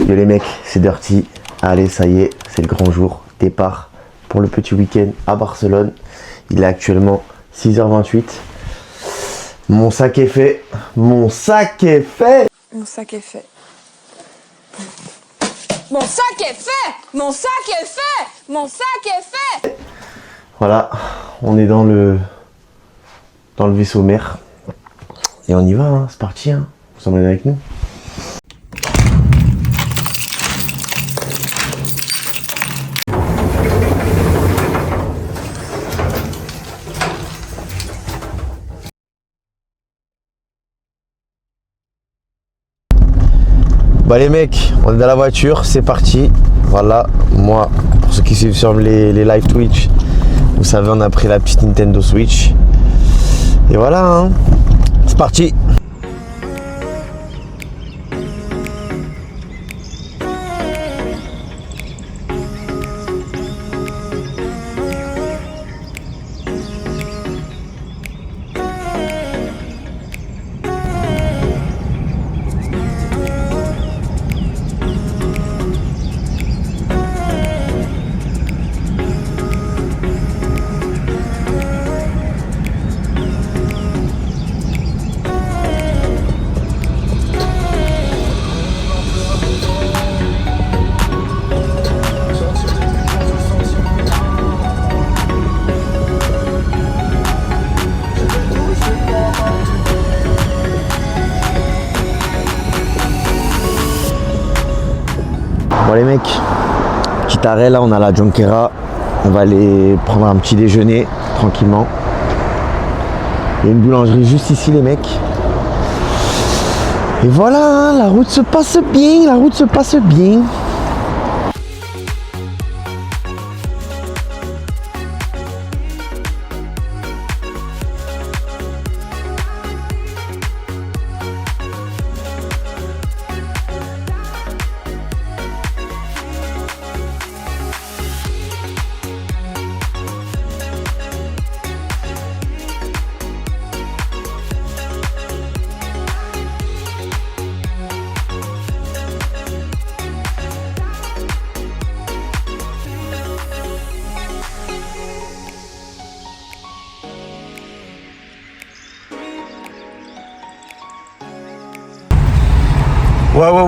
Yo les mecs, c'est Dirty. Allez, ça y est, c'est le grand jour. Départ pour le petit week-end à Barcelone. Il est actuellement 6h28. Mon sac est fait. Mon sac est fait. Mon sac est fait. Mon sac est fait. Mon sac est fait. Mon sac est fait. Voilà, on est dans le vaisseau mère. Et on y va, hein, c'est parti. Hein. Vous emmenez avec nous. Bah les mecs, on est dans la voiture, c'est parti. Voilà, moi, pour ceux qui suivent sur les live Twitch, vous savez, on a pris la petite Nintendo Switch. Et voilà, hein, c'est parti. Bon les mecs, petit arrêt là, on a la Jonquera. On va aller prendre un petit déjeuner tranquillement. Il y a une boulangerie juste ici les mecs. Et voilà, hein, la route se passe bien, la route se passe bien.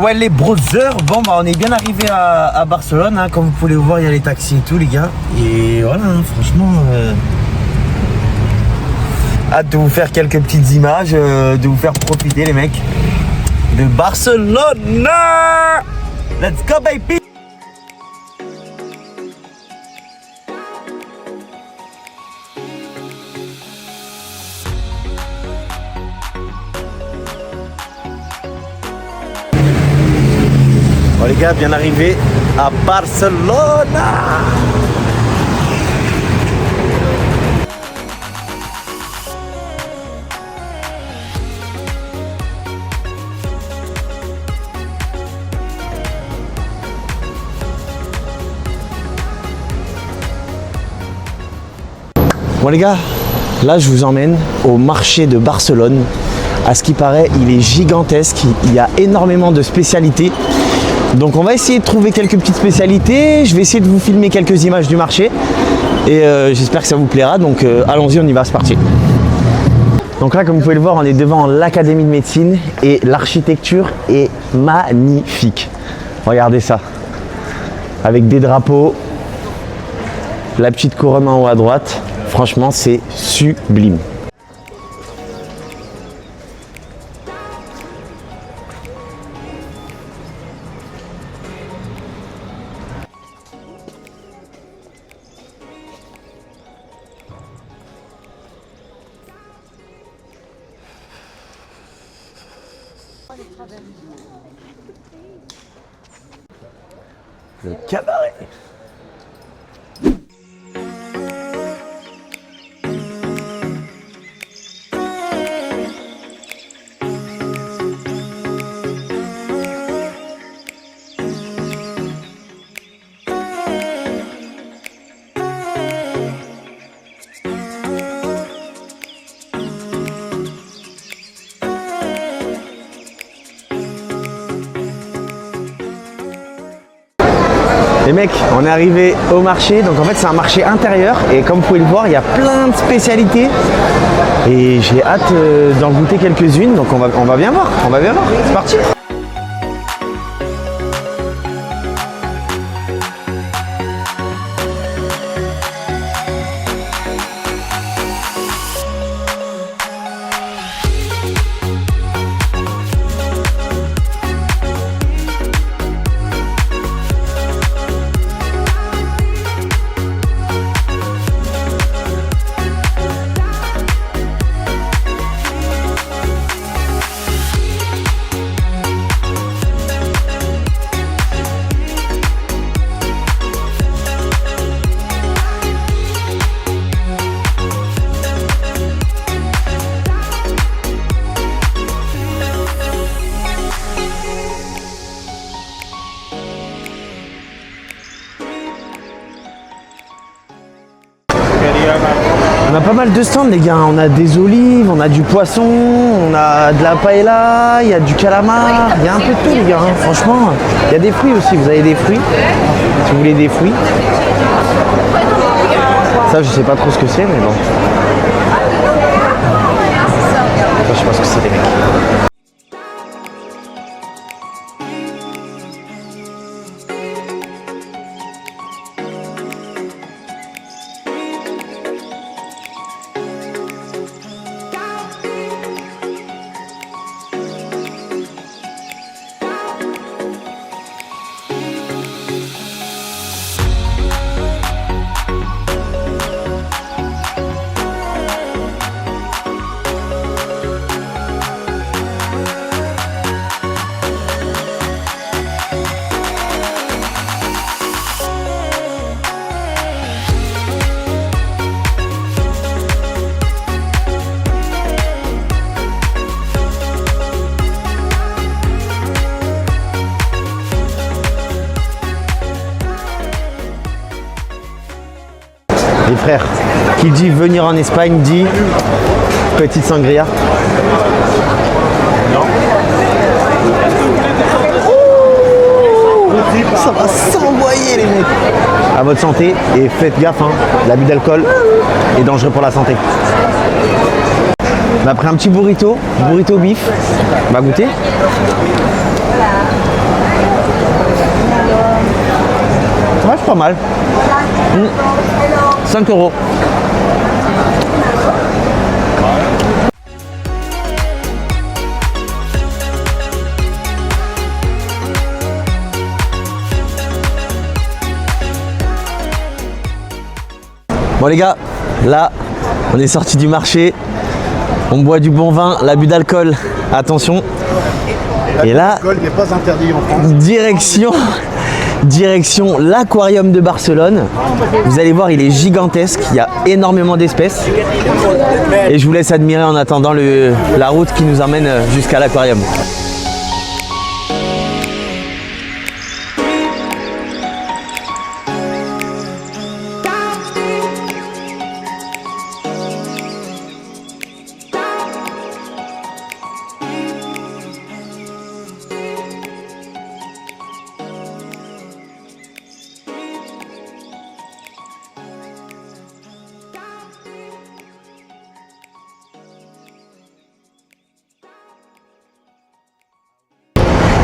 Ouais les brothers, bon bah on est bien arrivé à Barcelone, hein. Comme vous pouvez le voir, il y a les taxis et tout les gars. Et voilà, hein, franchement, hâte de vous faire quelques petites images, de vous faire profiter les mecs de Barcelone. Let's go baby. Bon les gars, bien arrivé à Barcelone. Bon les gars, là je vous emmène au marché de Barcelone. À ce qui paraît, il est gigantesque, il y a énormément de spécialités. Donc on va essayer de trouver quelques petites spécialités. Je vais essayer de vous filmer quelques images du marché. Et j'espère que ça vous plaira. Donc allons-y, on y va, c'est parti. Donc là, comme vous pouvez le voir, on est devant l'Académie de médecine. Et l'architecture est magnifique. Regardez ça. Avec des drapeaux. La petite couronne en haut à droite. Franchement, c'est sublime. Le cabaret. Les mecs, on est arrivé au marché, donc en fait c'est un marché intérieur et comme vous pouvez le voir, il y a plein de spécialités et j'ai hâte d'en goûter quelques-unes, donc on va bien voir, c'est parti. On a pas mal de stands les gars, on a des olives, on a du poisson, on a de la paella, il y a du calamar, il y a un peu de tout les gars, hein. Franchement, il y a des fruits aussi, vous avez des fruits, si vous voulez des fruits. Ça je sais pas trop ce que c'est mais bon. Ça, je sais pas ce que c'est les mecs. Les frères, qui dit venir en Espagne dit petite sangria. Ça va s'envoyer les mecs. À votre santé et faites gaffe, hein, l'abus d'alcool est dangereux pour la santé. On a pris un petit burrito bif. On va goûter. Ouais, c'est pas mal. 5 €. Bon les gars, là on est sorti du marché, on boit du bon vin, l'abus d'alcool, attention. Et là, l'alcool n'est pas interdit en France. Direction l'aquarium de Barcelone. Vous allez voir, il est gigantesque, il y a énormément d'espèces. Et je vous laisse admirer en attendant la route qui nous emmène jusqu'à l'aquarium.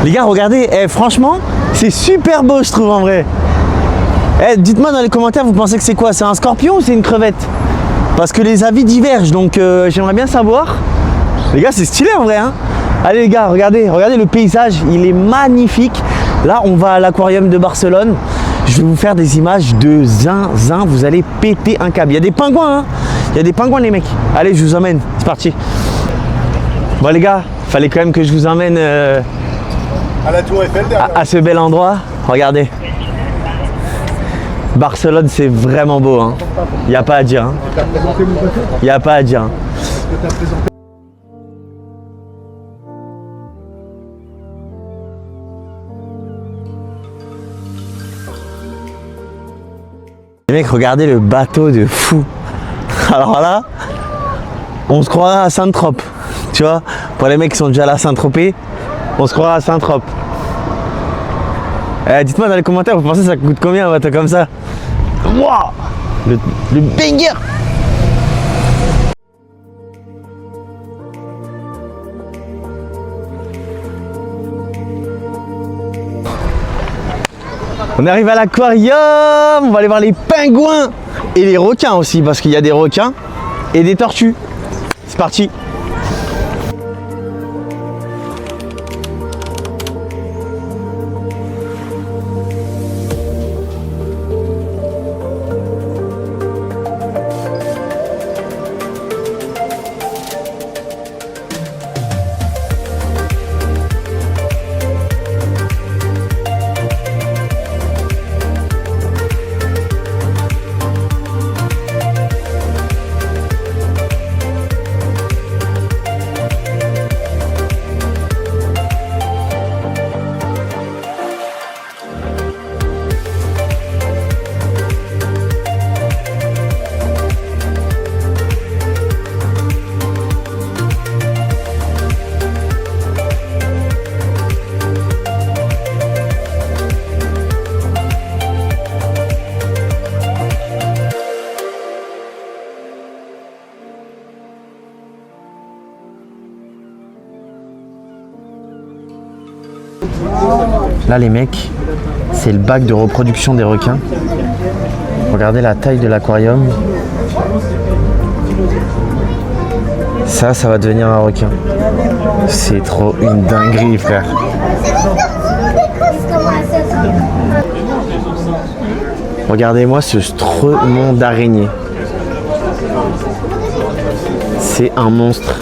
Les gars, regardez, franchement, c'est super beau, je trouve, en vrai. Dites-moi dans les commentaires, vous pensez que c'est quoi? C'est un scorpion ou c'est une crevette? Parce que les avis divergent, donc j'aimerais bien savoir. Les gars, c'est stylé, en vrai, hein. Allez, les gars, regardez le paysage, il est magnifique. Là, on va à l'aquarium de Barcelone. Je vais vous faire des images de zinzin, vous allez péter un câble. Il y a des pingouins, hein. Il y a des pingouins, les mecs. Allez, je vous emmène, c'est parti. Bon, les gars, fallait quand même que je vous emmène... À la Tour Eiffel derrière. À ce bel endroit, regardez. Barcelone, c'est vraiment beau, hein. Il n'y a pas à dire, hein. Il n'y a pas à dire, hein. Les mecs, regardez le bateau de fou. Alors là, on se croirait à Saint-Trope. Tu vois, pour les mecs qui sont déjà là à Saint-Tropez, on se croirait à Saint-Trope. Dites-moi dans les commentaires, vous pensez que ça coûte combien un bateau comme ça? Wouah, le banger. On arrive à l'aquarium, on va aller voir les pingouins et les requins aussi parce qu'il y a des requins et des tortues. C'est parti. Là les mecs, c'est le bac de reproduction des requins. Regardez la taille de l'aquarium. Ça va devenir un requin. C'est trop une dinguerie frère. Regardez-moi ce stremon d'araignée. C'est un monstre.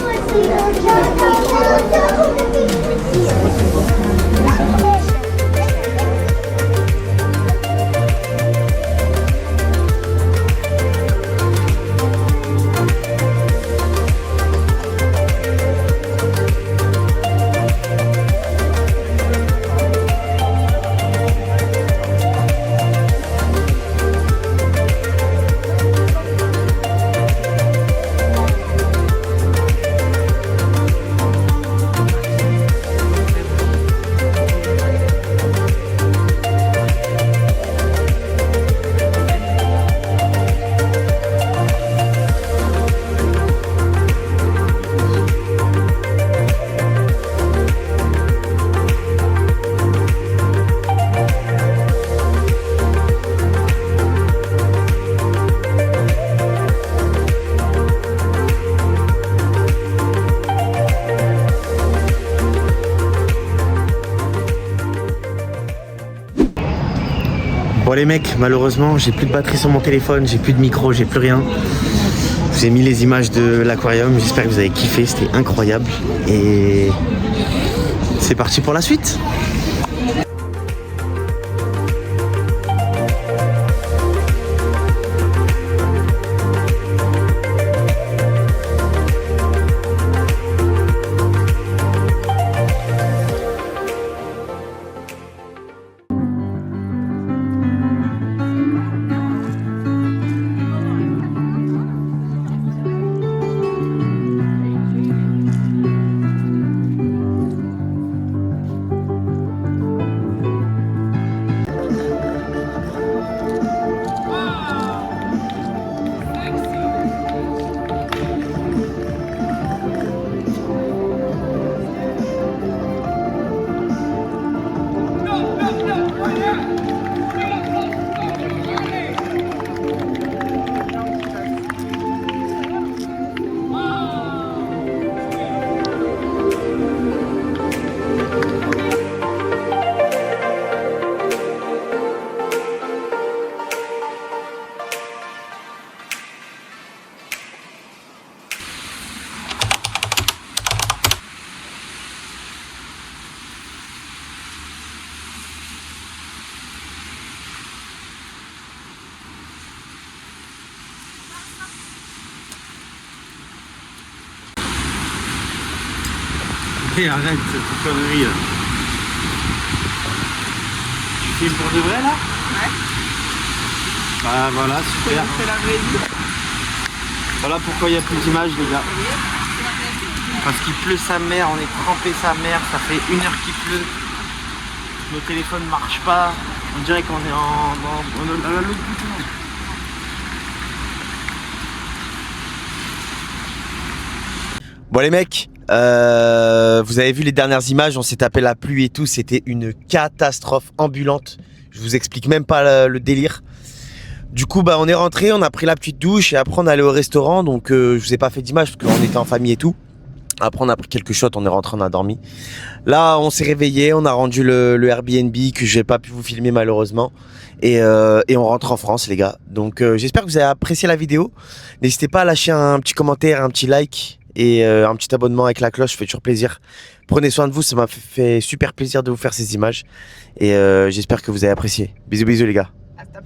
Bon les mecs, malheureusement j'ai plus de batterie sur mon téléphone, j'ai plus de micro, j'ai plus rien. Je vous ai mis les images de l'aquarium, j'espère que vous avez kiffé, c'était incroyable. Et c'est parti pour la suite. Arrête cette connerie là. Tu filmes pour de vrai là? Ouais. Bah voilà, super. C'est la vraie vie. Voilà pourquoi il n'y a plus d'images les gars. Parce qu'il pleut sa mère, on est trempé sa mère, ça fait 1 heure qu'il pleut. nos téléphones ne marchent pas. On dirait qu'on est à l'autre bout du monde. Bon les mecs, vous avez vu les dernières images, on s'est tapé la pluie et tout, c'était une catastrophe ambulante. Je vous explique même pas le délire. Du coup bah on est rentré, on a pris la petite douche et après on est allé au restaurant. Donc je vous ai pas fait d'image parce qu'on était en famille et tout. Après on a pris quelques shots, on est rentré, on a dormi. Là on s'est réveillé, on a rendu le Airbnb que j'ai pas pu vous filmer malheureusement. Et on rentre en France les gars. Donc j'espère que vous avez apprécié la vidéo. N'hésitez pas à lâcher un petit commentaire, un petit like. Et un petit abonnement avec la cloche, ça fait toujours plaisir. Prenez soin de vous, ça m'a fait super plaisir de vous faire ces images. Et j'espère que vous avez apprécié. Bisous bisous les gars. Hasta